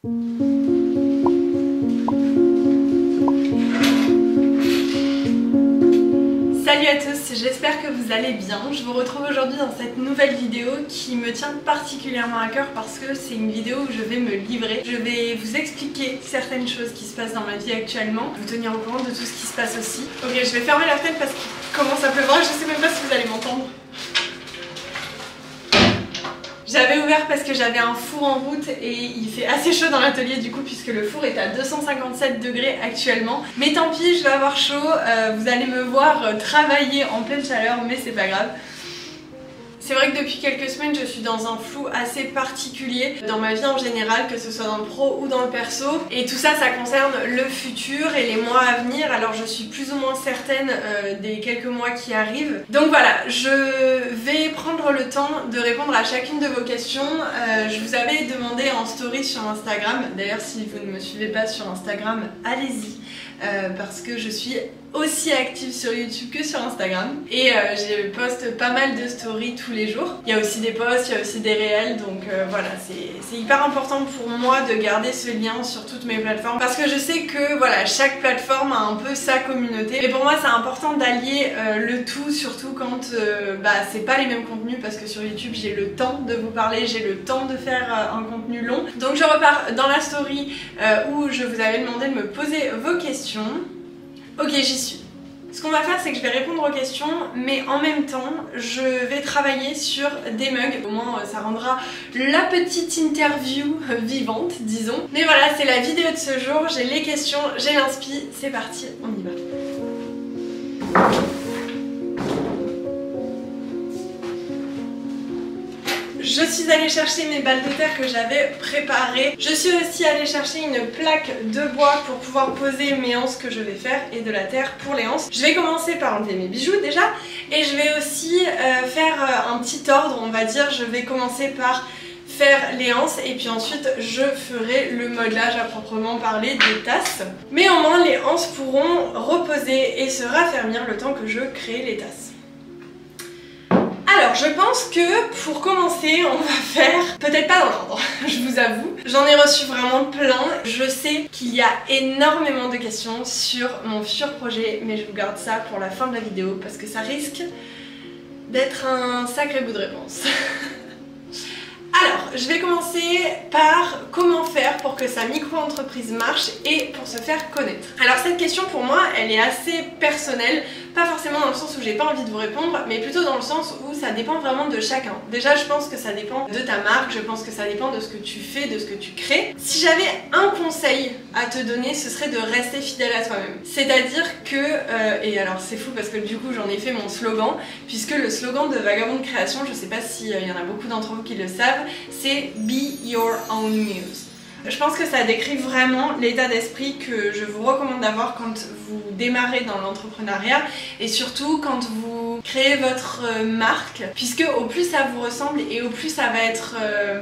Salut à tous, j'espère que vous allez bien. Je vous retrouve aujourd'hui dans cette nouvelle vidéo qui me tient particulièrement à cœur parce que c'est une vidéo où je vais me livrer. Je vais vous expliquer certaines choses qui se passent dans ma vie actuellement, vous tenir au courant de tout ce qui se passe aussi. Ok, je vais fermer la fenêtre parce qu'il commence à pleuvoir, je sais même pas si vous allez m'entendre. J'avais ouvert parce que j'avais un four en route et il fait assez chaud dans l'atelier du coup puisque le four est à 257 degrés actuellement. Mais tant pis, je vais avoir chaud, vous allez me voir travailler en pleine chaleur mais c'est pas grave. C'est vrai que depuis quelques semaines je suis dans un flou assez particulier dans ma vie en général, que ce soit dans le pro ou dans le perso, et tout ça, ça concerne le futur et les mois à venir. Alors je suis plus ou moins certaine des quelques mois qui arrivent. Donc voilà, je vais prendre le temps de répondre à chacune de vos questions. Je vous avais demandé en story sur Instagram, d'ailleurs si vous ne me suivez pas sur Instagram, allez-y, parce que je suis aussi active sur YouTube que sur Instagram et je poste pas mal de stories tous les jours. Il y a aussi des posts, il y a aussi des réels, donc voilà, c'est hyper important pour moi de garder ce lien sur toutes mes plateformes parce que je sais que voilà, chaque plateforme a un peu sa communauté et pour moi c'est important d'allier le tout, surtout quand c'est pas les mêmes contenus, parce que sur YouTube j'ai le temps de vous parler, j'ai le temps de faire un contenu long. Donc je repars dans la story où je vous avais demandé de me poser vos questions. Ok, j'y suis. Ce qu'on va faire, c'est que je vais répondre aux questions, mais en même temps, je vais travailler sur des mugs. Au moins, ça rendra la petite interview vivante, disons. Mais voilà, c'est la vidéo de ce jour. J'ai les questions, j'ai l'inspi. C'est parti, on y va. Je suis allée chercher mes balles de terre que j'avais préparées. Je suis aussi allée chercher une plaque de bois pour pouvoir poser mes anses que je vais faire et de la terre pour les anses. Je vais commencer par enlever mes bijoux déjà et je vais aussi faire un petit ordre, on va dire. Je vais commencer par faire les anses et puis ensuite je ferai le modelage à proprement parler des tasses. Mais au moins les anses pourront reposer et se raffermir le temps que je crée les tasses. Alors je pense que pour commencer on va faire, peut-être pas dans l'ordre, je vous avoue, j'en ai reçu vraiment plein. Je sais qu'il y a énormément de questions sur mon futur projet, mais je vous garde ça pour la fin de la vidéo parce que ça risque d'être un sacré bout de réponse. Alors, je vais commencer par comment faire pour que sa micro-entreprise marche et pour se faire connaître. Alors cette question pour moi, elle est assez personnelle, pas forcément dans le sens où j'ai pas envie de vous répondre, mais plutôt dans le sens où ça dépend vraiment de chacun. Déjà, je pense que ça dépend de ta marque, je pense que ça dépend de ce que tu fais, de ce que tu crées. Si j'avais un conseil à te donner, ce serait de rester fidèle à toi-même. C'est-à-dire que, et alors c'est fou parce que du coup j'en ai fait mon slogan, puisque le slogan de Vagabond de Création, je sais pas s'il y en a beaucoup d'entre vous qui le savent, c'est Be Your Own Muse. Je pense que ça décrit vraiment l'état d'esprit que je vous recommande d'avoir quand vous démarrez dans l'entrepreneuriat et surtout quand vous créez votre marque, puisque au plus ça vous ressemble et au plus ça va être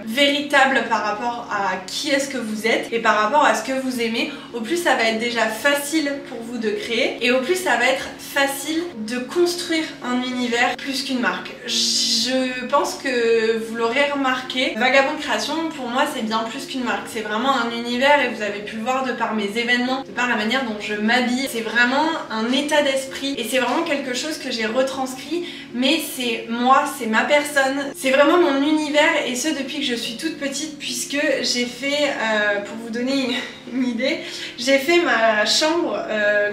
véritable par rapport à qui est-ce que vous êtes et par rapport à ce que vous aimez, au plus ça va être déjà facile pour vous de créer et au plus ça va être facile de construire un univers plus qu'une marque. Je pense que vous l'aurez remarqué, Vagabond de Création pour moi c'est bien plus qu'une marque, c'est vraiment un univers et vous avez pu le voir de par mes événements, de par la manière dont je m'habille. C'est vraiment un état d'esprit et c'est vraiment quelque chose que j'ai retranscrit, mais c'est moi, c'est ma personne, c'est vraiment mon univers et ce depuis que je suis toute petite, puisque j'ai fait, pour vous donner une idée, j'ai fait ma chambre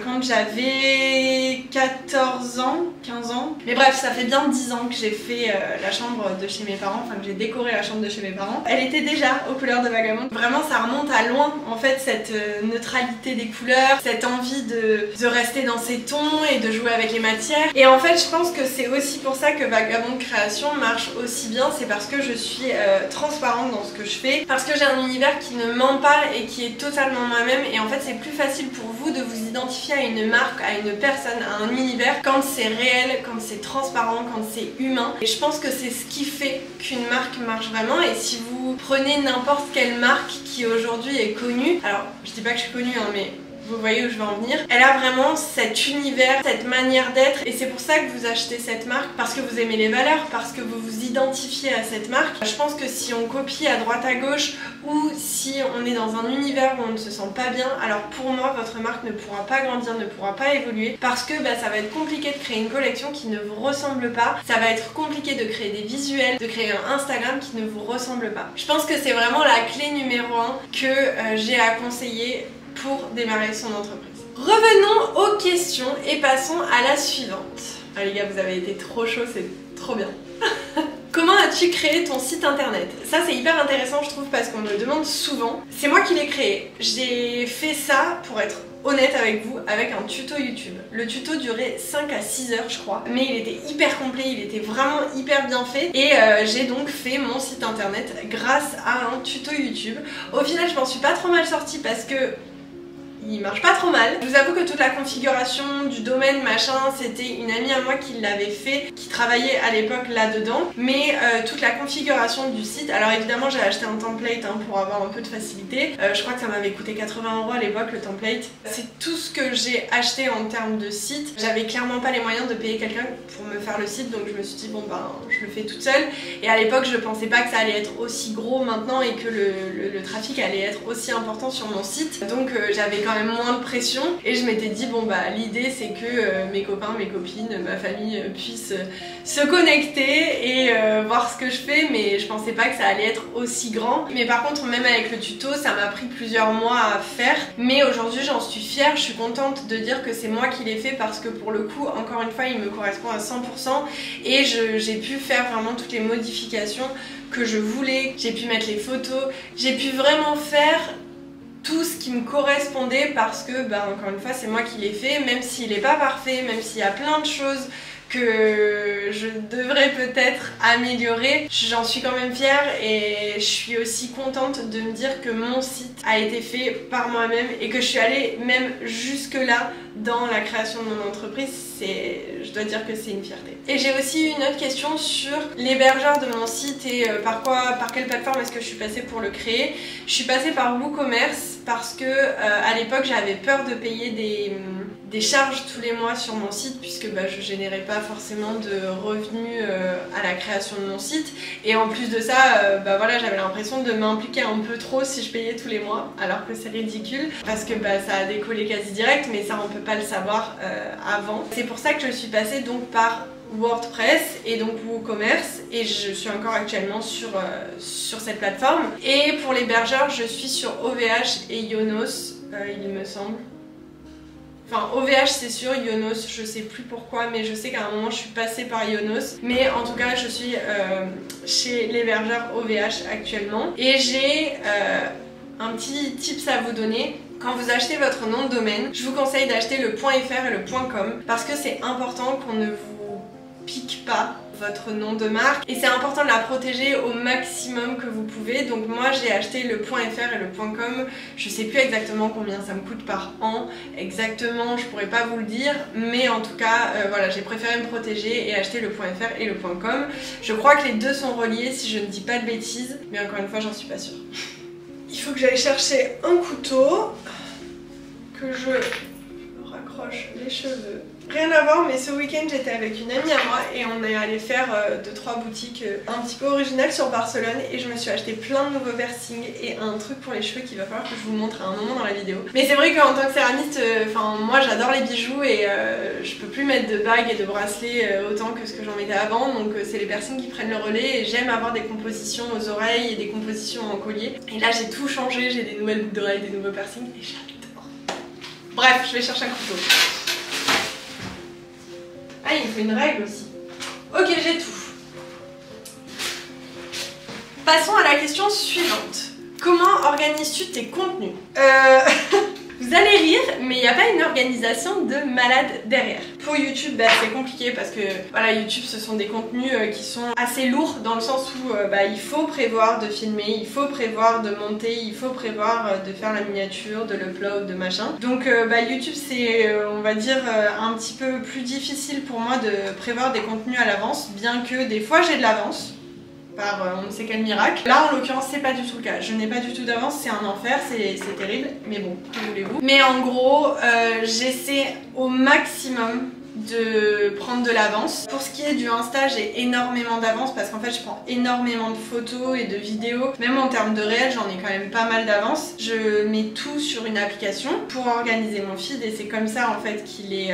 quand j'avais 14 ans, 15 ans, mais bref ça fait bien 10 ans que j'ai fait la chambre de chez mes parents, enfin que j'ai décoré la chambre de chez mes parents. Elle était déjà aux couleurs de Vagabond. Vraiment ça remonte à loin en fait, cette neutralité des couleurs, cette envie de rester dans ses tons et de jouer avec les matières. Et en fait je pense que c'est aussi pour ça que Vagabond de Création marche aussi bien, c'est parce que je suis transparente dans ce que je fais, parce que j'ai un univers qui ne ment pas et qui est totalement moi-même, et en fait c'est plus facile pour vous de vous identifier à une marque, à une personne, à un univers quand c'est réel, quand c'est transparent, quand c'est humain. Et je pense que c'est ce qui fait qu'une marque marche vraiment. Et si vous prenez n'importe quelle marque qui aujourd'hui est connue, alors je dis pas que je suis connue hein, mais vous voyez où je veux en venir. Elle a vraiment cet univers, cette manière d'être et c'est pour ça que vous achetez cette marque, parce que vous aimez les valeurs, parce que vous vous identifiez à cette marque. Je pense que si on copie à droite à gauche ou si on est dans un univers où on ne se sent pas bien, alors pour moi votre marque ne pourra pas grandir, ne pourra pas évoluer parce que ça va être compliqué de créer une collection qui ne vous ressemble pas, ça va être compliqué de créer des visuels, de créer un Instagram qui ne vous ressemble pas. Je pense que c'est vraiment la clé numéro 1 que j'ai à conseiller pour démarrer son entreprise. Revenons aux questions et passons à la suivante. Ah les gars, vous avez été trop chaud, c'est trop bien. Comment as-tu créé ton site internet? Ça c'est hyper intéressant je trouve parce qu'on me le demande souvent. C'est moi qui l'ai créé. J'ai fait ça pour être honnête avec vous, avec un tuto YouTube. Le tuto durait 5 à 6 heures je crois, mais il était hyper complet, il était vraiment hyper bien fait et j'ai donc fait mon site internet grâce à un tuto YouTube. Au final je m'en suis pas trop mal sortie parce que il marche pas trop mal. Je vous avoue que toute la configuration du domaine machin, c'était une amie à moi qui l'avait fait, qui travaillait à l'époque là-dedans, mais toute la configuration du site, alors évidemment j'ai acheté un template pour avoir un peu de facilité, je crois que ça m'avait coûté 80 € à l'époque le template. C'est tout ce que j'ai acheté en termes de site. J'avais clairement pas les moyens de payer quelqu'un pour me faire le site, donc je me suis dit bon je le fais toute seule, et à l'époque je pensais pas que ça allait être aussi gros maintenant et que le trafic allait être aussi important sur mon site, donc j'avais quand même moins de pression et je m'étais dit bon l'idée c'est que mes copains, mes copines, ma famille puissent se connecter et voir ce que je fais, mais je pensais pas que ça allait être aussi grand. Mais par contre même avec le tuto ça m'a pris plusieurs mois à faire, mais aujourd'hui j'en suis fière, je suis contente de dire que c'est moi qui l'ai fait parce que pour le coup encore une fois il me correspond à 100% et j'ai pu faire vraiment toutes les modifications que je voulais, j'ai pu mettre les photos, j'ai pu vraiment faire tout ce qui me correspondait parce que encore une fois c'est moi qui l'ai fait, même s'il n'est pas parfait, même s'il y a plein de choses que je devrais peut-être améliorer, j'en suis quand même fière et je suis aussi contente de me dire que mon site a été fait par moi-même et que je suis allée même jusque là dans la création de mon entreprise. Je dois dire que c'est une fierté. Et j'ai aussi une autre question sur l'hébergeur de mon site et par quelle plateforme est-ce que je suis passée pour le créer. Je suis passée par WooCommerce parce que à l'époque j'avais peur de payer des charges tous les mois sur mon site puisque je générais pas forcément de revenus à la création de mon site, et en plus de ça voilà, j'avais l'impression de m'impliquer un peu trop si je payais tous les mois alors que c'est ridicule parce que ça a décollé quasi direct, mais ça on peut pas le savoir avant. C'est pour ça que je suis passée donc par WordPress et donc WooCommerce et je suis encore actuellement sur cette plateforme. Et pour l'hébergeur je suis sur OVH et Yonos il me semble. Enfin, OVH c'est sûr, Yonos je sais plus pourquoi, mais je sais qu'à un moment je suis passée par Yonos. Mais en tout cas je suis chez l'hébergeur OVH actuellement. Et j'ai un petit tips à vous donner. Quand vous achetez votre nom de domaine, je vous conseille d'acheter le .fr et le .com parce que c'est important qu'on ne vous pique pas votre nom de marque et c'est important de la protéger au maximum que vous pouvez. Donc moi j'ai acheté le .fr et le .com, je sais plus exactement combien ça me coûte par an exactement, je pourrais pas vous le dire, mais en tout cas voilà, j'ai préféré me protéger et acheter le .fr et le .com. Je crois que les deux sont reliés si je ne dis pas de bêtises, mais encore une fois j'en suis pas sûre. Il faut que j'aille chercher un couteau, que je raccroche les cheveux. Rien à voir, mais ce week-end j'étais avec une amie à moi et on est allé faire 2-3 boutiques un petit peu originales sur Barcelone et je me suis acheté plein de nouveaux piercings et un truc pour les cheveux qu'il va falloir que je vous montre à un moment dans la vidéo. Mais c'est vrai qu'en tant que céramiste, moi j'adore les bijoux et je peux plus mettre de bagues et de bracelets autant que ce que j'en mettais avant, donc c'est les piercings qui prennent le relais et j'aime avoir des compositions aux oreilles et des compositions en collier. Et là j'ai tout changé, j'ai des nouvelles boucles d'oreilles, des nouveaux piercings et j'adore. Bref, je vais chercher un couteau. Ah, il me faut une règle aussi. Ok, j'ai tout. Passons à la question suivante. Comment organises-tu tes contenus? Vous allez rire, mais il n'y a pas une organisation de malade derrière. Pour YouTube, c'est compliqué parce que voilà, YouTube ce sont des contenus qui sont assez lourds dans le sens où il faut prévoir de filmer, il faut prévoir de monter, il faut prévoir de faire la miniature, de l'upload, de machin. Donc YouTube c'est on va dire un petit peu plus difficile pour moi de prévoir des contenus à l'avance, bien que des fois j'ai de l'avance. par on ne sait quel miracle. Là en l'occurrence c'est pas du tout le cas, je n'ai pas du tout d'avance, c'est un enfer, c'est terrible, mais bon, que voulez-vous. Mais en gros, j'essaie au maximum de prendre de l'avance. Pour ce qui est du Insta, j'ai énormément d'avance parce qu'en fait je prends énormément de photos et de vidéos. Même en termes de réel, j'en ai quand même pas mal d'avance. Je mets tout sur une application pour organiser mon feed et c'est comme ça en fait qu'il est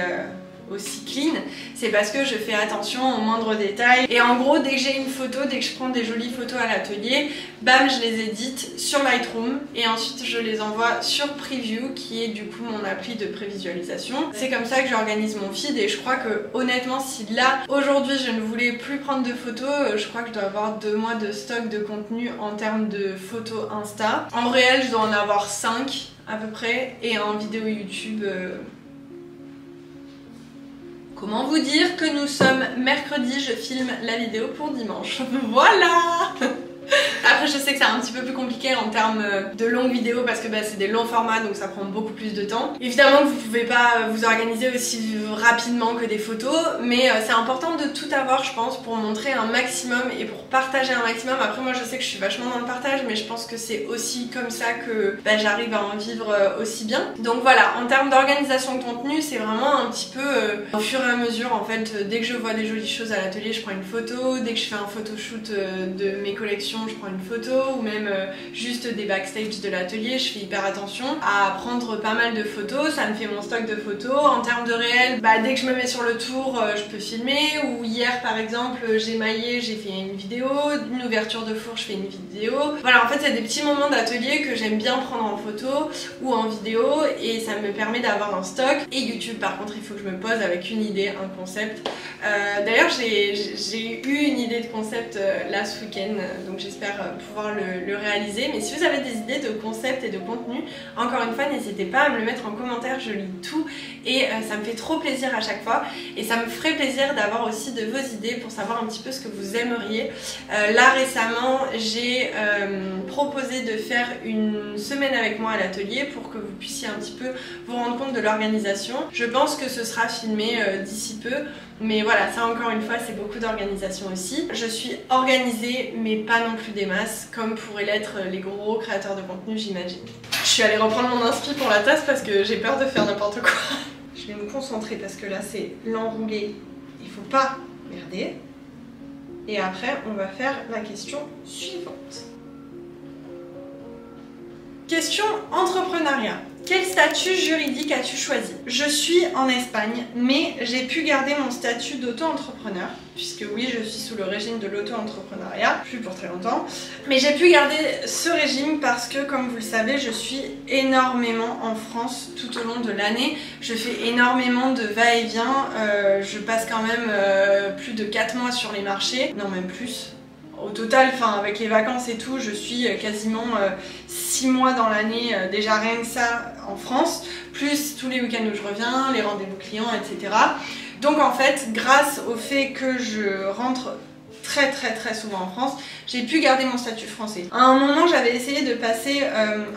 aussi clean. C'est parce que je fais attention aux moindres détails. Et en gros, dès que j'ai une photo, dès que je prends des jolies photos à l'atelier, bam, je les édite sur Lightroom et ensuite je les envoie sur Preview qui est du coup mon appli de prévisualisation. C'est comme ça que j'organise mon feed et je crois que honnêtement, si là aujourd'hui je ne voulais plus prendre de photos, je crois que je dois avoir 2 mois de stock de contenu en termes de photos Insta. En réel, je dois en avoir 5 à peu près et en vidéo YouTube comment vous dire que nous sommes mercredi, je filme la vidéo pour dimanche. Voilà. Après je sais que c'est un petit peu plus compliqué en termes de longues vidéos parce que c'est des longs formats donc ça prend beaucoup plus de temps. Évidemment que vous pouvez pas vous organiser aussi rapidement que des photos mais c'est important de tout avoir je pense pour montrer un maximum et pour partager un maximum. Après moi je sais que je suis vachement dans le partage mais je pense que c'est aussi comme ça que j'arrive à en vivre aussi bien. Donc voilà, en termes d'organisation de contenu c'est vraiment un petit peu au fur et à mesure en fait. Dès que je vois des jolies choses à l'atelier je prends une photo, dès que je fais un photoshoot de mes collections je prends une photo ou même juste des backstage de l'atelier, je fais hyper attention à prendre pas mal de photos, ça me fait mon stock de photos. En termes de réel, dès que je me mets sur le tour, je peux filmer. Ou hier par exemple, j'ai maillé, j'ai fait une vidéo, une ouverture de four, je fais une vidéo. Voilà, en fait c'est des petits moments d'atelier que j'aime bien prendre en photo ou en vidéo et ça me permet d'avoir un stock. Et YouTube par contre, il faut que je me pose avec une idée, un concept. D'ailleurs j'ai eu une idée de concept là ce week-end, donc j'espère pouvoir le réaliser. Mais si vous avez des idées de concept et de contenu, encore une fois n'hésitez pas à me le mettre en commentaire, je lis tout et ça me fait trop plaisir à chaque fois et ça me ferait plaisir d'avoir aussi de vos idées pour savoir un petit peu ce que vous aimeriez. Là récemment j'ai proposé de faire une semaine avec moi à l'atelier pour que vous puissiez un petit peu vous rendre compte de l'organisation. Je pense que ce sera filmé d'ici peu. Mais voilà, ça encore une fois c'est beaucoup d'organisation aussi. Je suis organisée mais pas non plus des masses comme pourraient l'être les gros créateurs de contenu j'imagine. Je suis allée reprendre mon inspi pour la tasse parce que j'ai peur de faire n'importe quoi. Je vais me concentrer parce que là c'est l'enroulé, il faut pas merder. Et après on va faire la question suivante. Question entrepreneuriat. Quel statut juridique as-tu choisi? Je suis en Espagne, mais j'ai pu garder mon statut d'auto-entrepreneur, puisque oui, je suis sous le régime de l'auto-entrepreneuriat, plus pour très longtemps. Mais j'ai pu garder ce régime parce que, comme vous le savez, je suis énormément en France tout au long de l'année. Je fais énormément de va-et-vient, je passe quand même plus de 4 mois sur les marchés, non même plus. Au total, avec les vacances et tout, je suis quasiment 6 mois dans l'année, déjà rien que ça en France, plus tous les week-ends où je reviens, les rendez-vous clients, etc. Donc en fait, grâce au fait que je rentre très souvent en France, j'ai pu garder mon statut français. À un moment, j'avais essayé de passer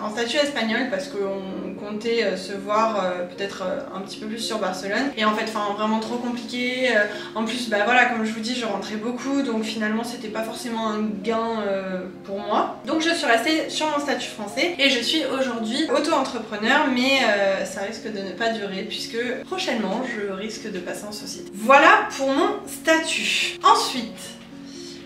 en statut espagnol parce qu'on comptait se voir peut-être un petit peu plus sur Barcelone. Et en fait, vraiment trop compliqué. En plus, voilà, comme je vous dis, je rentrais beaucoup, donc finalement, c'était pas forcément un gain pour moi. Donc je suis restée sur mon statut français et je suis aujourd'hui auto-entrepreneur, mais ça risque de ne pas durer puisque prochainement, je risque de passer en société. Voilà pour mon statut. Ensuite,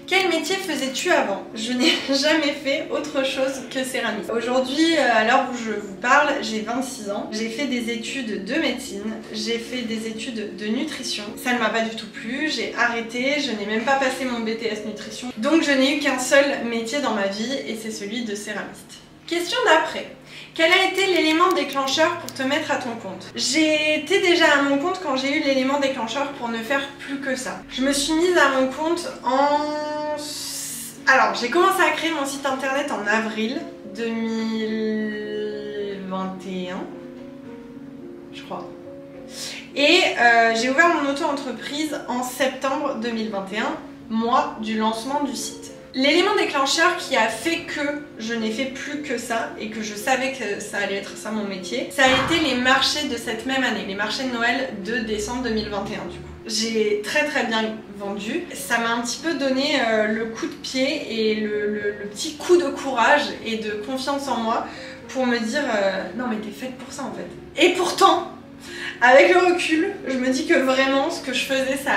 quel métier faisais-tu avant? Je n'ai jamais fait autre chose que céramiste. Aujourd'hui, à l'heure où je vous parle, j'ai 26 ans. J'ai fait des études de médecine, j'ai fait des études de nutrition. Ça ne m'a pas du tout plu, j'ai arrêté, je n'ai même pas passé mon BTS nutrition. Donc je n'ai eu qu'un seul métier dans ma vie et c'est celui de céramiste. Question d'après. Quel a été l'élément déclencheur pour te mettre à ton compte? J'ai été déjà à mon compte quand j'ai eu l'élément déclencheur pour ne faire plus que ça. Je me suis mise à mon compte Alors, j'ai commencé à créer mon site internet en avril 2021, je crois. Et j'ai ouvert mon auto-entreprise en septembre 2021, mois du lancement du site. L'élément déclencheur qui a fait que je n'ai fait plus que ça et que je savais que ça allait être ça mon métier, ça a été les marchés de cette même année, les marchés de Noël de décembre 2021 du coup. J'ai très bien vendu, ça m'a un petit peu donné le coup de pied et le petit coup de courage et de confiance en moi pour me dire non mais t'es faite pour ça en fait. Et pourtant, avec le recul, je me dis que vraiment ce que je faisais ça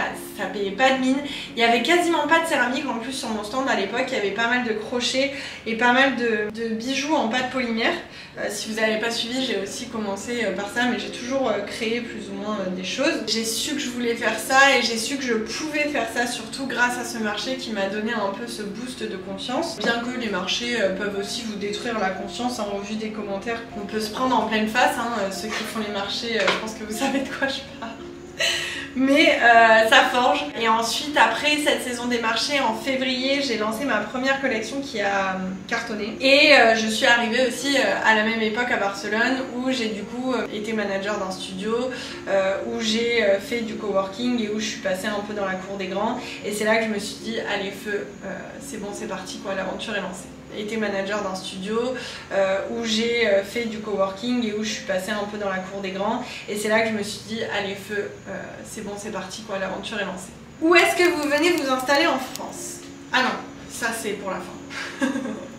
payait pas de mine. Il y avait quasiment pas de céramique en plus sur mon stand à l'époque, il y avait pas mal de crochets et pas mal de bijoux en pâte polymère. Si vous n'avez pas suivi, j'ai aussi commencé par ça, mais j'ai toujours créé plus ou moins des choses. J'ai su que je voulais faire ça et j'ai su que je pouvais faire ça surtout grâce à ce marché qui m'a donné un peu ce boost de confiance. Bien que les marchés peuvent aussi vous détruire la confiance, au vu des commentaires qu'on peut se prendre en pleine face, ceux qui font les marchés, je pense que vous savez de quoi je parle. Mais ça forge. Et ensuite, après cette saison des marchés, en février, j'ai lancé ma première collection qui a cartonné. Et je suis arrivée aussi à la même époque à Barcelone où j'ai du coup été manager d'un studio, où j'ai fait du coworking et où je suis passée un peu dans la cour des grands. Et c'est là que je me suis dit, allez feu, c'est bon, c'est parti quoi, l'aventure est lancée. Été manager d'un studio où j'ai fait du coworking et où je suis passée un peu dans la cour des grands et c'est là que je me suis dit allez feu, c'est bon c'est parti quoi, l'aventure est lancée. Où est-ce que vous venez vous installer en France? Ah non, ça c'est pour la fin.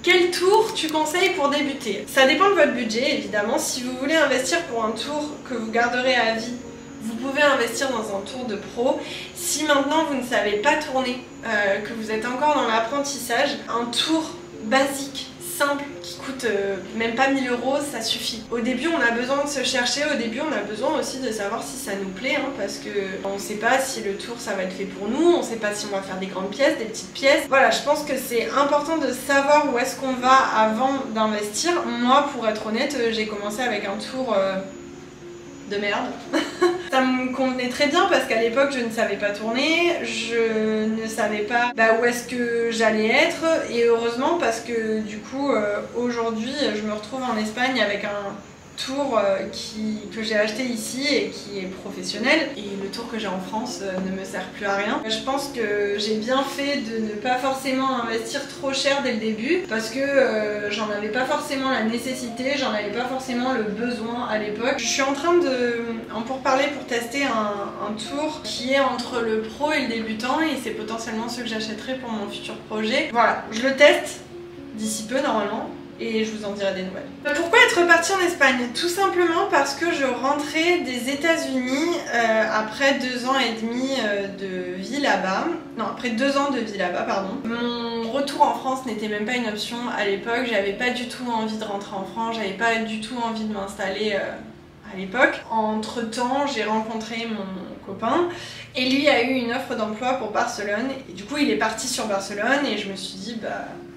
Quel tour tu conseilles pour débuter? Ça dépend de votre budget évidemment. Si vous voulez investir pour un tour que vous garderez à vie, vous pouvez investir dans un tour de pro. Si maintenant vous ne savez pas tourner, que vous êtes encore dans l'apprentissage, un tour basique, simple, qui coûte même pas 1000 €, ça suffit. Au début on a besoin de se chercher, au début on a besoin aussi de savoir si ça nous plaît, parce que on sait pas si le tour ça va être fait pour nous, on sait pas si on va faire des grandes pièces, des petites pièces. Voilà, je pense que c'est important de savoir où est-ce qu'on va avant d'investir. Moi pour être honnête, j'ai commencé avec un tour de merde. Ça me convenait très bien parce qu'à l'époque je ne savais pas tourner, je ne savais pas où est-ce que j'allais être et heureusement parce que du coup aujourd'hui je me retrouve en Espagne avec un tour que j'ai acheté ici et qui est professionnel et le tour que j'ai en France ne me sert plus à rien. Je pense que j'ai bien fait de ne pas forcément investir trop cher dès le début parce que j'en avais pas forcément la nécessité, j'en avais pas forcément le besoin à l'époque. Je suis en train en pourparler pour tester un tour qui est entre le pro et le débutant et c'est potentiellement ce que j'achèterai pour mon futur projet. Voilà, je le teste d'ici peu normalement. Et je vous en dirai des nouvelles. Pourquoi être repartie en Espagne? Tout simplement parce que je rentrais des États-Unis après 2 ans et demi de vie là-bas. Non, après 2 ans de vie là-bas, pardon. Mon retour en France n'était même pas une option à l'époque. J'avais pas du tout envie de rentrer en France, j'avais pas du tout envie de m'installer à l'époque. Entre temps, j'ai rencontré mon copain et lui a eu une offre d'emploi pour Barcelone. Et du coup, il est parti sur Barcelone et je me suis dit,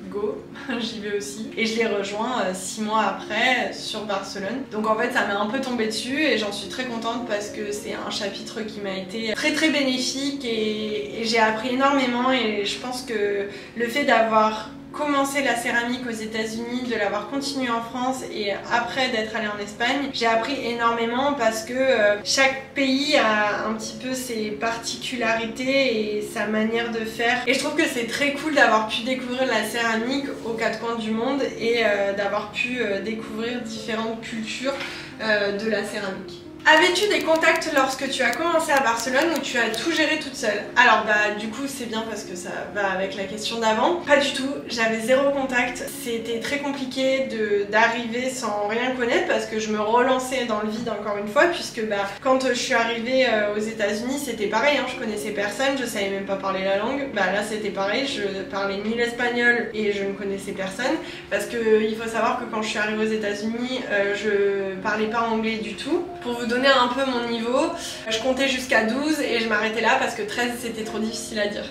go, j'y vais aussi. Et je l'ai rejoint 6 mois après sur Barcelone. Donc en fait ça m'est un peu tombé dessus et j'en suis très contente parce que c'est un chapitre qui m'a été très bénéfique et j'ai appris énormément et je pense que le fait d'avoir commencé la céramique aux États-Unis, de l'avoir continué en France et après d'être allée en Espagne, j'ai appris énormément parce que chaque pays a un petit peu ses particularités et sa manière de faire. Et je trouve que c'est très cool d'avoir pu découvrir la céramique aux 4 coins du monde et d'avoir pu découvrir différentes cultures de la céramique. Avais-tu des contacts lorsque tu as commencé à Barcelone ou tu as tout géré toute seule? Alors du coup c'est bien parce que ça va avec la question d'avant. Pas du tout, j'avais 0 contact. C'était très compliqué d'arriver sans rien connaître parce que je me relançais dans le vide encore une fois puisque quand je suis arrivée aux États-Unis c'était pareil, je connaissais personne, je savais même pas parler la langue. Là c'était pareil, je parlais ni l'espagnol et je ne connaissais personne parce que il faut savoir que quand je suis arrivée aux États-Unis je parlais pas anglais du tout. Pour vous donner un peu mon niveau, je comptais jusqu'à 12 et je m'arrêtais là parce que 13 c'était trop difficile à dire.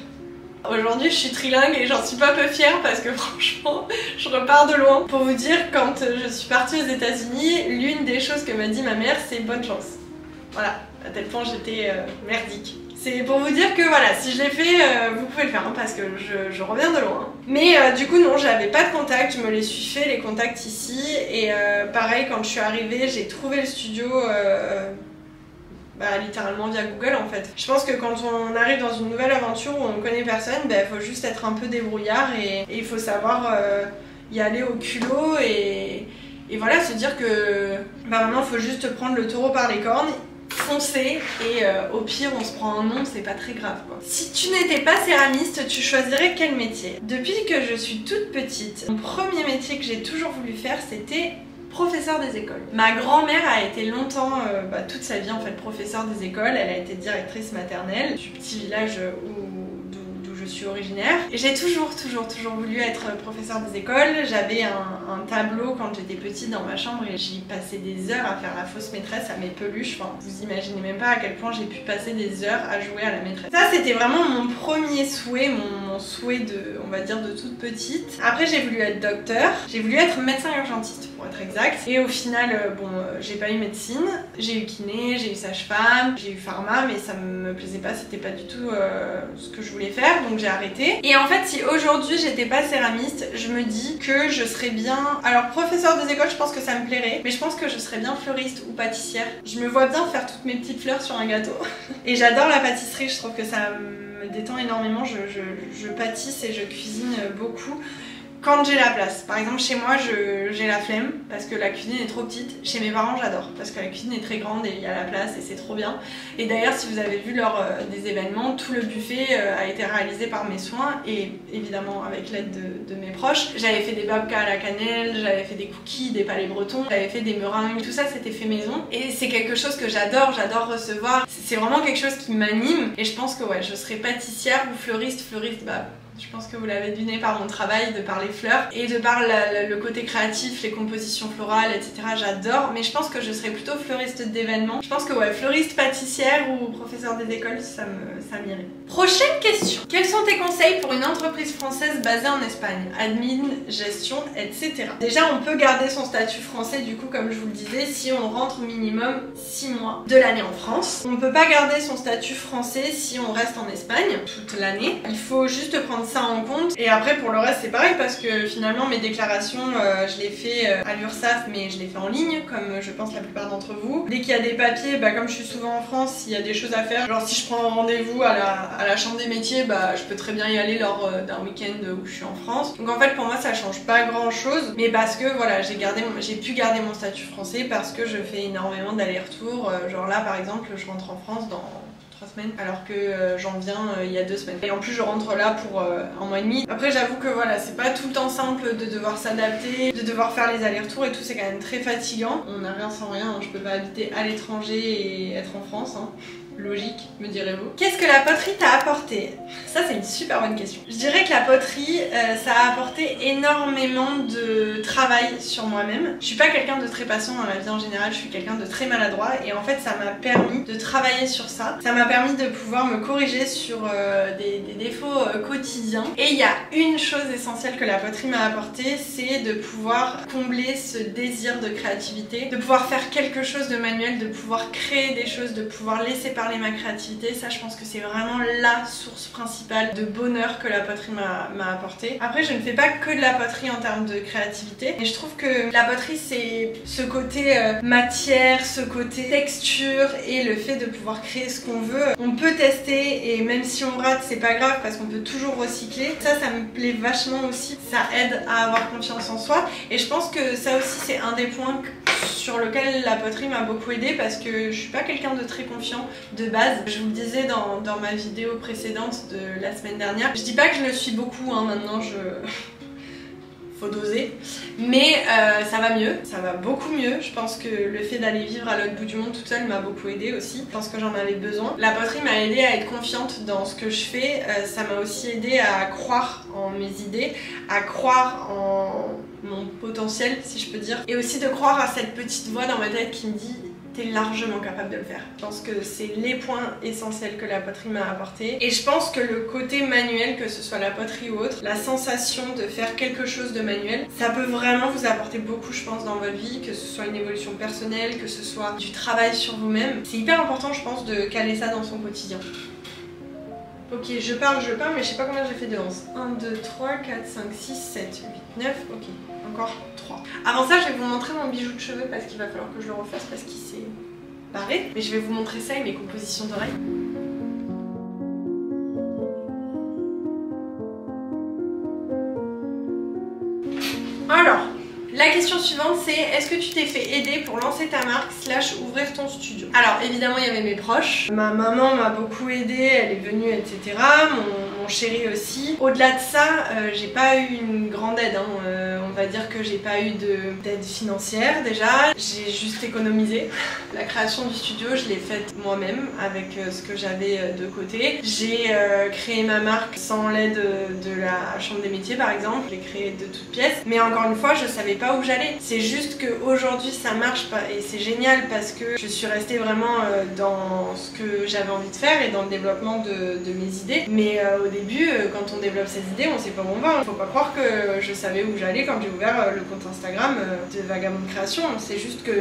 Aujourd'hui je suis trilingue et j'en suis pas peu fière parce que franchement je repars de loin. Pour vous dire, quand je suis partie aux États-Unis, l'une des choses que m'a dit ma mère c'est bonne chance. Voilà, à tel point j'étais merdique. C'est pour vous dire que voilà, si je l'ai fait, vous pouvez le faire parce que je reviens de loin. Mais du coup non, j'avais pas de contact, je me les suis fait les contacts ici et pareil quand je suis arrivée, j'ai trouvé le studio littéralement via Google en fait. Je pense que quand on arrive dans une nouvelle aventure où on connaît personne, il faut juste être un peu débrouillard et il faut savoir y aller au culot et voilà, se dire que maintenant il faut juste prendre le taureau par les cornes, foncer et au pire on se prend un nom, c'est pas très grave quoi. Si tu n'étais pas céramiste, tu choisirais quel métier? Depuis que je suis toute petite, mon premier métier que j'ai toujours voulu faire c'était professeur des écoles. Ma grand-mère a été longtemps, toute sa vie en fait, professeure des écoles. Elle a été directrice maternelle du petit village d'où je suis originaire. Et j'ai toujours voulu être professeur des écoles. J'avais un tableau quand j'étais petite dans ma chambre et j'y passais des heures à faire la fausse maîtresse à mes peluches. Enfin, vous imaginez même pas à quel point j'ai pu passer des heures à jouer à la maîtresse. Ça, c'était vraiment mon premier souhait, mon souhait de, on va dire, de toute petite. Après, j'ai voulu être docteur. J'ai voulu être médecin urgentiste pour être exact. Et au final, j'ai pas eu médecine. J'ai eu kiné, j'ai eu sage-femme, j'ai eu pharma, mais ça me plaisait pas, c'était pas du tout ce que je voulais faire, donc j'ai arrêté. Et en fait, si aujourd'hui j'étais pas céramiste, je me dis que je serais bien... Alors, professeur des écoles, je pense que ça me plairait, mais je pense que je serais bien fleuriste ou pâtissière. Je me vois bien faire toutes mes petites fleurs sur un gâteau. Et j'adore la pâtisserie, je trouve que ça me détend énormément. Je pâtisse et je cuisine beaucoup quand j'ai la place. Par exemple, chez moi, j'ai la flemme parce que la cuisine est trop petite. Chez mes parents, j'adore parce que la cuisine est très grande et il y a la place et c'est trop bien. Et d'ailleurs, si vous avez vu lors des événements, tout le buffet a été réalisé par mes soins et évidemment avec l'aide de mes proches. J'avais fait des babkas à la cannelle, j'avais fait des cookies, des palais bretons, j'avais fait des meringues, tout ça c'était fait maison. Et c'est quelque chose que j'adore recevoir. C'est vraiment quelque chose qui m'anime et je pense que ouais, je serais pâtissière ou fleuriste, je pense que vous l'avez deviné par mon travail, de par les fleurs et de par le côté créatif, les compositions florales, etc. J'adore, mais je pense que je serais plutôt fleuriste d'événements. Je pense que ouais, fleuriste, pâtissière ou professeur des écoles, ça m'irait. Prochaine question. Quels sont tes conseils pour une entreprise française basée en Espagne? Admin, gestion, etc. Déjà, on peut garder son statut français, du coup, comme je vous le disais, si on rentre minimum 6 mois de l'année en France. On ne peut pas garder son statut français si on reste en Espagne toute l'année. Il faut juste prendre ça en compte et après pour le reste c'est pareil parce que finalement mes déclarations je les fais à l'URSSAF mais je les fais en ligne comme je pense la plupart d'entre vous. Dès qu'il y a des papiers, comme je suis souvent en France, s'il y a des choses à faire, genre si je prends un rendez-vous à la chambre des métiers, je peux très bien y aller lors d'un week-end où je suis en France. Donc en fait pour moi ça change pas grand chose, mais parce que voilà, j'ai pu garder mon statut français parce que je fais énormément d'allers-retours. Genre là par exemple je rentre en France dans 3 semaines alors que j'en viens il y a 2 semaines et en plus je rentre là pour 1 mois et demi. Après j'avoue que voilà, c'est pas tout le temps simple de devoir s'adapter, de devoir faire les allers-retours et tout, c'est quand même très fatigant. On n'a rien sans rien, hein. Je peux pas habiter à l'étranger et être en France, hein. Logique, me direz-vous. Qu'est-ce que la poterie t'a apporté? Ça c'est une super bonne question. Je dirais que la poterie, ça a apporté énormément de travail sur moi-même. Je suis pas quelqu'un de très patient dans la vie en général, je suis quelqu'un de très maladroit et en fait ça m'a permis de travailler sur ça. Ça m'a permis de pouvoir me corriger sur des défauts quotidiens. Et il y a une chose essentielle que la poterie m'a apporté, c'est de pouvoir combler ce désir de créativité, de pouvoir faire quelque chose de manuel, de pouvoir créer des choses, de pouvoir laisser parler ma créativité. Ça je pense que c'est vraiment la source principale de bonheur que la poterie m'a apporté. Après je ne fais pas que de la poterie en termes de créativité, mais je trouve que la poterie c'est ce côté matière, ce côté texture et le fait de pouvoir créer ce qu'on veut. On peut tester et même si on rate c'est pas grave parce qu'on peut toujours recycler. Ça me plaît vachement aussi, ça aide à avoir confiance en soi et je pense que ça aussi c'est un des points sur lequel la poterie m'a beaucoup aidée parce que je suis pas quelqu'un de très confiant de base. Je vous le disais dans ma vidéo précédente de la semaine dernière. Je dis pas que je le suis beaucoup, hein, maintenant faut doser, mais ça va mieux, ça va beaucoup mieux. Je pense que le fait d'aller vivre à l'autre bout du monde toute seule m'a beaucoup aidée aussi. Je pense que j'en avais besoin. La poterie m'a aidée à être confiante dans ce que je fais. Ça m'a aussi aidée à croire en mes idées, à croire en mon potentiel si je peux dire, et aussi de croire à cette petite voix dans ma tête qui me dit t'es largement capable de le faire. Je pense que c'est les points essentiels que la poterie m'a apporté. Et je pense que le côté manuel, que ce soit la poterie ou autre, la sensation de faire quelque chose de manuel, ça peut vraiment vous apporter beaucoup, je pense, dans votre vie, que ce soit une évolution personnelle, que ce soit du travail sur vous-même. C'est hyper important, je pense, de caler ça dans son quotidien. Ok, je parle, mais je sais pas combien j'ai fait de 11. 1, 2, 3, 4, 5, 6, 7, 8, 9, ok. Encore 3. Avant ça, je vais vous montrer mon bijou de cheveux parce qu'il va falloir que je le refasse parce qu'il s'est barré. Mais je vais vous montrer ça avec mes compositions d'oreilles. Alors, la question suivante c'est est-ce que tu t'es fait aider pour lancer ta marque / ouvrir ton studio? Alors évidemment il y avait mes proches, ma maman m'a beaucoup aidée, elle est venue etc, mon chéri aussi. Au-delà de ça, j'ai pas eu une grande aide, hein. On va dire que j'ai pas eu d'aide financière déjà, j'ai juste économisé. La création du studio je l'ai faite moi-même avec ce que j'avais de côté. J'ai créé ma marque sans l'aide de la chambre des métiers par exemple, je l'ai créée de toutes pièces, mais encore une fois je savais pas où j'allais. C'est juste qu'aujourd'hui ça marche pas et c'est génial parce que je suis restée vraiment dans ce que j'avais envie de faire et dans le développement de mes idées. Mais au début, quand on développe ses idées, on sait pas où on va. Faut pas croire que je savais où j'allais quand j'ai ouvert le compte Instagram de Vagabond Création. C'est juste que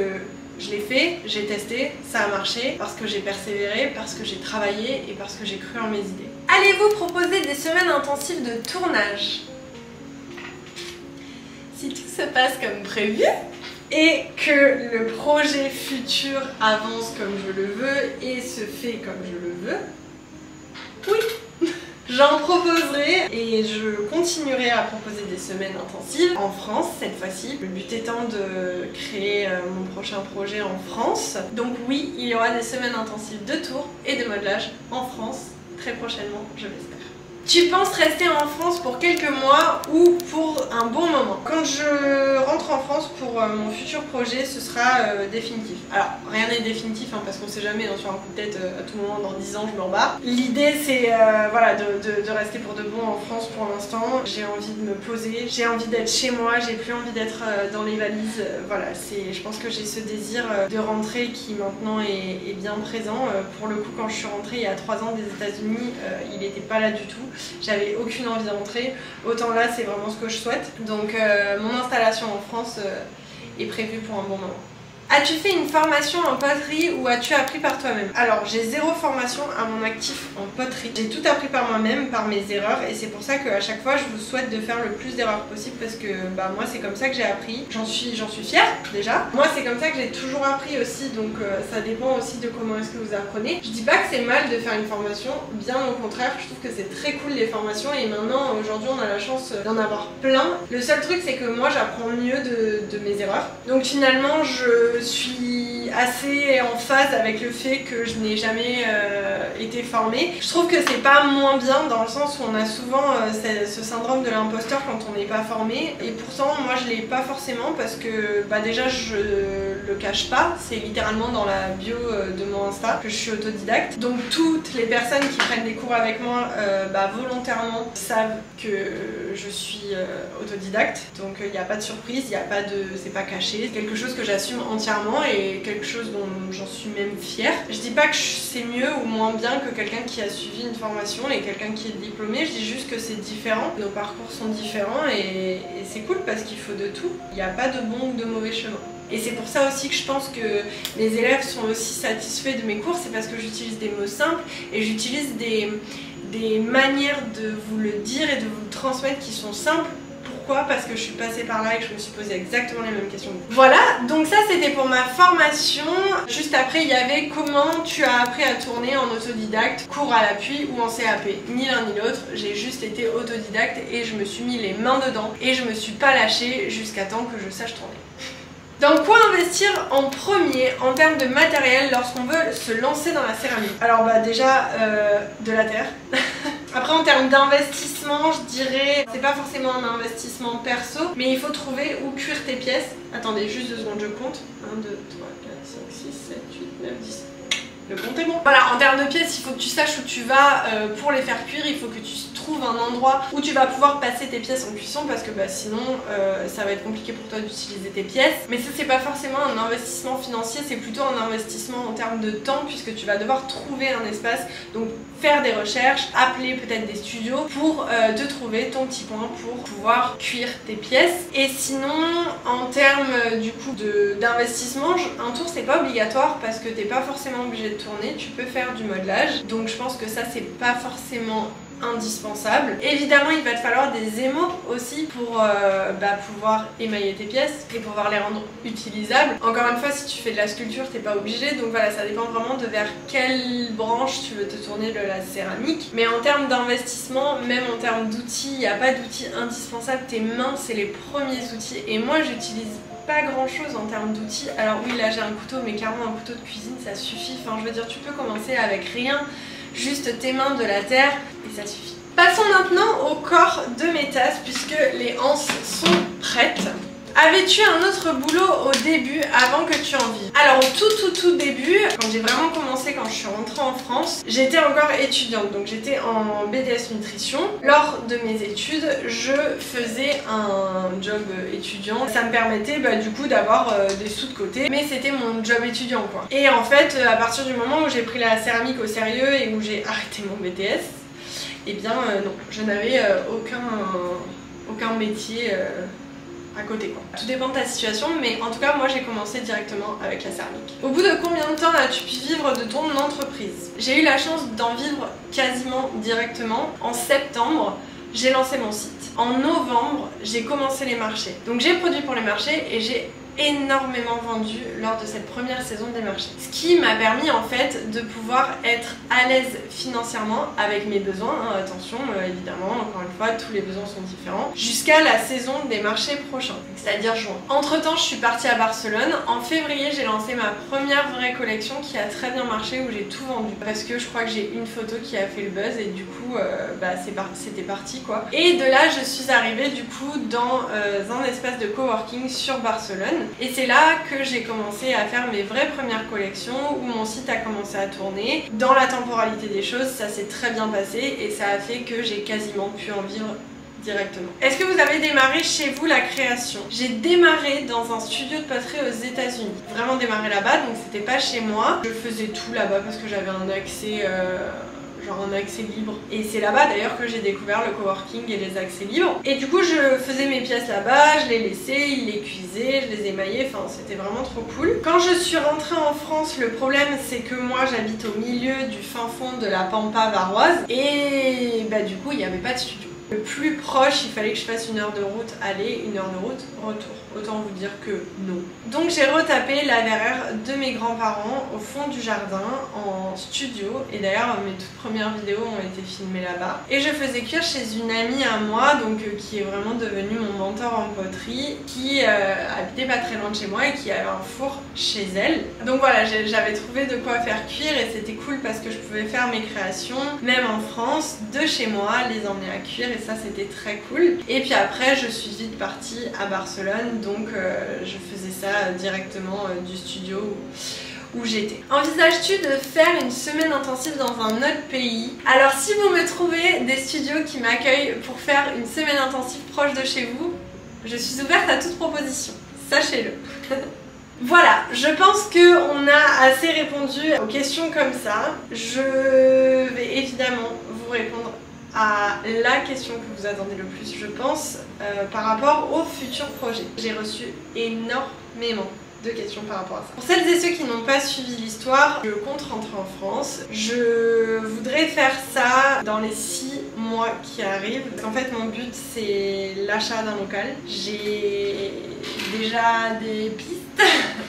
je l'ai fait, j'ai testé, ça a marché parce que j'ai persévéré, parce que j'ai travaillé et parce que j'ai cru en mes idées. Allez-vous proposer des semaines intensives de tournage? Si tout se passe comme prévu et que le projet futur avance comme je le veux et se fait comme je le veux, oui, j'en proposerai et je continuerai à proposer des semaines intensives en France cette fois-ci. Le but étant de créer mon prochain projet en France. Donc oui, il y aura des semaines intensives de tour et de modelage en France très prochainement, je l'espère. Tu penses rester en France pour quelques mois ou pour un bon moment? Quand je rentre en France pour mon futur projet, ce sera définitif. Alors, rien n'est définitif hein, parce qu'on sait jamais, hein, sur un coup de tête, à tout moment, dans 10 ans, je me barre. L'idée, c'est voilà, de rester pour de bon en France pour l'instant. J'ai envie de me poser, j'ai envie d'être chez moi, j'ai plus envie d'être dans les valises. Voilà, je pense que j'ai ce désir de rentrer qui maintenant est bien présent. Pour le coup, quand je suis rentrée il y a 3 ans des États-Unis, il n'était pas là du tout. J'avais aucune envie de rentrer, autant là c'est vraiment ce que je souhaite. Donc mon installation en France est prévue pour un bon moment. As-tu fait une formation en poterie ou as-tu appris par toi-même? Alors j'ai 0 formation à mon actif en poterie. J'ai tout appris par moi-même, par mes erreurs et c'est pour ça qu'à chaque fois je vous souhaite de faire le plus d'erreurs possible parce que bah, moi c'est comme ça que j'ai appris. J'en suis fière déjà. Moi c'est comme ça que j'ai toujours appris aussi donc ça dépend aussi de comment est-ce que vous apprenez. Je dis pas que c'est mal de faire une formation, bien au contraire, je trouve que c'est très cool les formations et maintenant aujourd'hui on a la chance d'en avoir plein. Le seul truc c'est que moi j'apprends mieux de mes erreurs. Donc finalement je suis assez en phase avec le fait que je n'ai jamais été formée. Je trouve que c'est pas moins bien dans le sens où on a souvent ce syndrome de l'imposteur quand on n'est pas formé et pourtant moi je l'ai pas forcément parce que bah, déjà je le cache pas, c'est littéralement dans la bio de mon Insta que je suis autodidacte. Donc toutes les personnes qui prennent des cours avec moi bah, volontairement savent que je suis autodidacte. Donc il n'y a pas de surprise, il n'y a pas de, c'est pas caché, c'est quelque chose que j'assume entièrement et quelque chose dont j'en suis même fière. Je dis pas que c'est mieux ou moins bien que quelqu'un qui a suivi une formation et quelqu'un qui est diplômé, je dis juste que c'est différent, nos parcours sont différents et c'est cool parce qu'il faut de tout. Il n'y a pas de bon ou de mauvais chemin. Et c'est pour ça aussi que je pense que les élèves sont aussi satisfaits de mes cours, c'est parce que j'utilise des mots simples et j'utilise des manières de vous le dire et de vous le transmettre qui sont simples. Pourquoi? Parce que je suis passée par là et que je me suis posé exactement les mêmes questions. Voilà, donc ça c'était pour ma formation. Juste après il y avait comment tu as appris à tourner en autodidacte, cours à l'appui ou en CAP. Ni l'un ni l'autre, j'ai juste été autodidacte et je me suis mis les mains dedans et je me suis pas lâchée jusqu'à temps que je sache tourner. Dans quoi investir en premier en termes de matériel lorsqu'on veut se lancer dans la céramique? Alors bah déjà de la terre. Après en termes d'investissement je dirais c'est pas forcément un investissement perso mais il faut trouver où cuire tes pièces. Attendez juste 2 secondes je compte. 1, 2, 3, 4, 5, 6, 7, 8, 9, 10. Le compte est bon. Voilà, en termes de pièces, il faut que tu saches où tu vas pour les faire cuire, il faut que tu trouves un endroit où tu vas pouvoir passer tes pièces en cuisson parce que bah, sinon ça va être compliqué pour toi d'utiliser tes pièces. Mais ça c'est pas forcément un investissement financier, c'est plutôt un investissement en termes de temps puisque tu vas devoir trouver un espace, donc faire des recherches, appeler peut-être des studios pour te trouver ton petit coin pour pouvoir cuire tes pièces. Et sinon en termes du coup d'investissement, un tour c'est pas obligatoire parce que t'es pas forcément obligé de tourner, tu peux faire du modelage. Donc je pense que ça c'est pas forcément indispensable. Évidemment, il va te falloir des émaux aussi pour pouvoir émailler tes pièces et pouvoir les rendre utilisables. Encore une fois, si tu fais de la sculpture, t'es pas obligé, donc voilà, ça dépend vraiment de vers quelle branche tu veux te tourner de la céramique. Mais en termes d'investissement, même en termes d'outils, il n'y a pas d'outils indispensables. Tes mains, c'est les premiers outils. Et moi, j'utilise pas grand chose en termes d'outils. Alors oui, là j'ai un couteau, mais clairement un couteau de cuisine ça suffit. Enfin, je veux dire, tu peux commencer avec rien, juste tes mains, de la terre, et ça suffit. Passons maintenant au corps de mes tasses, puisque les anses sont prêtes. Avais-tu un autre boulot au début avant que tu en vives? Alors au tout début, quand j'ai vraiment commencé, quand je suis rentrée en France, j'étais encore étudiante, donc j'étais en BTS nutrition. Lors de mes études, je faisais un job étudiant. Ça me permettait du coup d'avoir des sous de côté, mais c'était mon job étudiant quoi. Et en fait, à partir du moment où j'ai pris la céramique au sérieux et où j'ai arrêté mon BTS, eh bien non, je n'avais aucun métier à côté quoi. Tout dépend de ta situation, mais en tout cas moi j'ai commencé directement avec la céramique. Au bout de combien de temps as-tu pu vivre de ton entreprise? J'ai eu la chance d'en vivre quasiment directement. En septembre, j'ai lancé mon site. En novembre, j'ai commencé les marchés. Donc j'ai produit pour les marchés et j'ai énormément vendu lors de cette première saison des marchés. Ce qui m'a permis en fait de pouvoir être à l'aise financièrement avec mes besoins, hein, attention évidemment, encore une fois tous les besoins sont différents, jusqu'à la saison des marchés prochains, c'est-à-dire juin. Entre temps je suis partie à Barcelone, en février j'ai lancé ma première vraie collection qui a très bien marché, où j'ai tout vendu parce que je crois que j'ai une photo qui a fait le buzz et du coup c'était parti quoi. Et de là je suis arrivée du coup dans un espace de coworking sur Barcelone. Et c'est là que j'ai commencé à faire mes vraies premières collections, où mon site a commencé à tourner. Dans la temporalité des choses, ça s'est très bien passé et ça a fait que j'ai quasiment pu en vivre directement. Est-ce que vous avez démarré chez vous la création? J'ai démarré dans un studio de poterie aux États-Unis. Vraiment démarré là-bas, donc c'était pas chez moi. Je faisais tout là-bas parce que j'avais un accès libre. Et c'est là-bas d'ailleurs que j'ai découvert le coworking et les accès libres. Et du coup je faisais mes pièces là-bas, je les laissais, ils les cuisaient, je les émaillais, enfin c'était vraiment trop cool. Quand je suis rentrée en France, le problème c'est que moi j'habite au milieu du fin fond de la pampa varoise et du coup il n'y avait pas de studio. Le plus proche, il fallait que je fasse 1 heure de route aller, 1 heure de route retour. Autant vous dire que non. Donc j'ai retapé la verrière de mes grands-parents au fond du jardin en studio. Et d'ailleurs mes toutes premières vidéos ont été filmées là-bas. Et je faisais cuire chez une amie à moi, donc qui est vraiment devenue mon mentor en poterie, qui habitait pas très loin de chez moi et qui avait un four chez elle. Donc voilà, j'avais trouvé de quoi faire cuire et c'était cool parce que je pouvais faire mes créations, même en France, de chez moi, les emmener à cuire. Et ça c'était très cool. Et puis après je suis vite partie à Barcelone, donc je faisais ça directement du studio où j'étais. Envisages-tu de faire une semaine intensive dans un autre pays? Alors si vous me trouvez des studios qui m'accueillent pour faire une semaine intensive proche de chez vous, je suis ouverte à toute proposition, sachez-le. Voilà, je pense qu'on a assez répondu aux questions comme ça. Je vais évidemment vous répondre à la question que vous attendez le plus, je pense, par rapport aux futurs projets. J'ai reçu énormément de questions par rapport à ça. Pour celles et ceux qui n'ont pas suivi l'histoire, je compte rentrer en France. Je voudrais faire ça dans les 6 mois qui arrivent. En fait, mon but, c'est l'achat d'un local. J'ai déjà des pistes.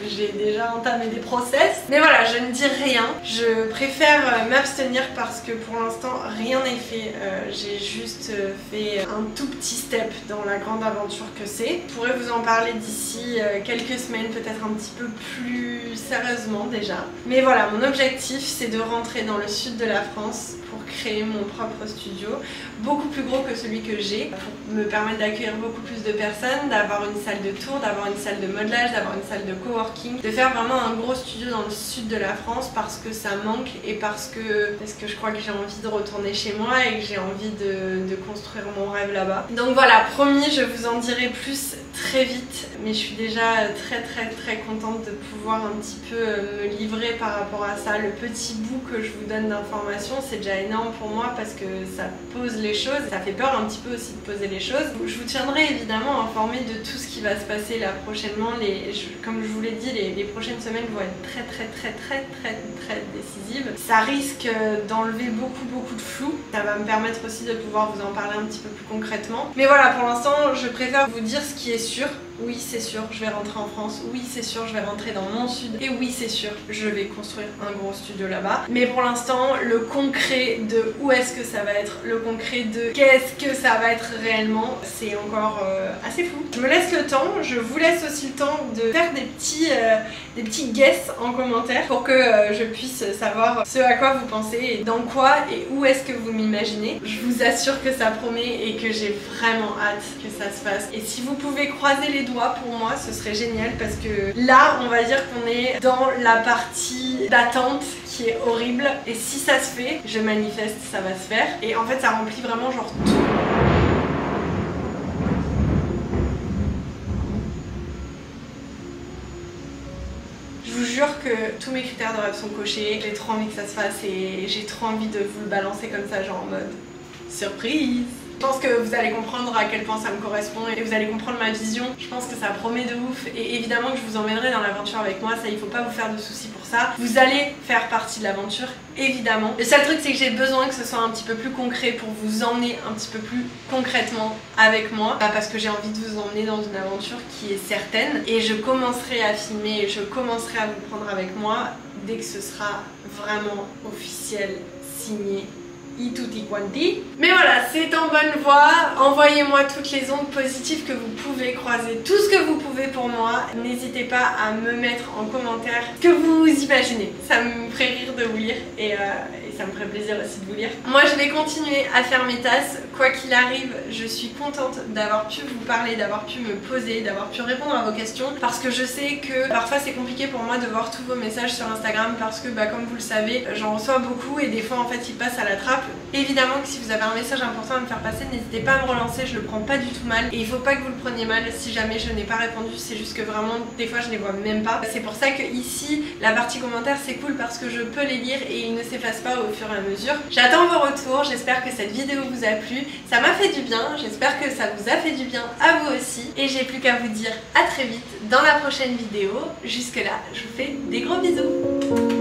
J'ai déjà entamé des process. Mais voilà, je ne dis rien. Je préfère m'abstenir parce que pour l'instant, rien n'est fait. J'ai juste fait un tout petit step dans la grande aventure que c'est. Je pourrais vous en parler d'ici quelques semaines, peut-être un petit peu plus sérieusement déjà. Mais voilà, mon objectif, c'est de rentrer dans le sud de la France pour créer mon propre studio, beaucoup plus gros que celui que j'ai, pour me permettre d'accueillir beaucoup plus de personnes, d'avoir une salle de tour, d'avoir une salle de modelage, d'avoir une salle de coworking, de faire vraiment un gros studio dans le sud de la France parce que ça manque et parce que je crois que j'ai envie de retourner chez moi et que j'ai envie de construire mon rêve là-bas. Donc voilà, promis, je vous en dirai plus très vite, mais je suis déjà très contente de pouvoir un petit peu me livrer par rapport à ça. Le petit bout que je vous donne d'informations, c'est déjà énorme pour moi parce que ça pose les choses, ça fait peur un petit peu aussi de poser les choses. Je vous tiendrai évidemment informée de tout ce qui va se passer là prochainement. Comme je vous l'ai dit, dit, les prochaines semaines vont être très décisives. Ça risque d'enlever beaucoup de flou. Ça va me permettre aussi de pouvoir vous en parler un petit peu plus concrètement. Mais voilà, pour l'instant, je préfère vous dire ce qui est sûr. Oui, c'est sûr, je vais rentrer en France. Oui, c'est sûr, je vais rentrer dans mon sud. Et oui, c'est sûr, je vais construire un gros studio là-bas. Mais pour l'instant, le concret de où est-ce que ça va être, le concret de qu'est-ce que ça va être réellement, c'est encore assez flou. Je me laisse le temps, je vous laisse aussi le temps de faire des petits guesses en commentaire pour que je puisse savoir ce à quoi vous pensez et dans quoi et où est-ce que vous m'imaginez. Je vous assure que ça promet et que j'ai vraiment hâte que ça se fasse. Et si vous pouvez croiser les doigts pour moi, ce serait génial parce que là, on va dire qu'on est dans la partie d'attente qui est horrible. Et si ça se fait, je manifeste, ça va se faire. Et en fait, ça remplit vraiment genre tout. Je vous jure que tous mes critères de rêve sont cochés, j'ai trop envie que ça se fasse et j'ai trop envie de vous le balancer comme ça, genre en mode surprise. Je pense que vous allez comprendre à quel point ça me correspond et vous allez comprendre ma vision. Je pense que ça promet de ouf et évidemment que je vous emmènerai dans l'aventure avec moi, ça il faut pas vous faire de soucis pour ça. Vous allez faire partie de l'aventure, évidemment. Le seul truc c'est que j'ai besoin que ce soit un petit peu plus concret pour vous emmener un petit peu plus concrètement avec moi. Parce que j'ai envie de vous emmener dans une aventure qui est certaine et je commencerai à filmer et je commencerai à vous prendre avec moi dès que ce sera vraiment officiel, signé. Tutti quanti. Mais voilà, c'est en bonne voie. Envoyez-moi toutes les ondes positives que vous pouvez croiser, tout ce que vous pouvez pour moi. N'hésitez pas à me mettre en commentaire ce que vous imaginez. Ça me ferait rire de vous lire et ça me ferait plaisir aussi de vous lire. Moi, je vais continuer à faire mes tasses. Quoi qu'il arrive, je suis contente d'avoir pu vous parler, d'avoir pu me poser, d'avoir pu répondre à vos questions parce que je sais que parfois c'est compliqué pour moi de voir tous vos messages sur Instagram parce que comme vous le savez, j'en reçois beaucoup et des fois en fait ils passent à la trappe. Évidemment que si vous avez un message important à me faire passer, n'hésitez pas à me relancer, je le prends pas du tout mal et il faut pas que vous le preniez mal si jamais je n'ai pas répondu, c'est juste que vraiment des fois je les vois même pas. C'est pour ça que ici la partie commentaires c'est cool parce que je peux les lire et ils ne s'effacent pas au fur et à mesure. J'attends vos retours, j'espère que cette vidéo vous a plu, ça m'a fait du bien, j'espère que ça vous a fait du bien à vous aussi et j'ai plus qu'à vous dire à très vite dans la prochaine vidéo. Jusque là, je vous fais des gros bisous.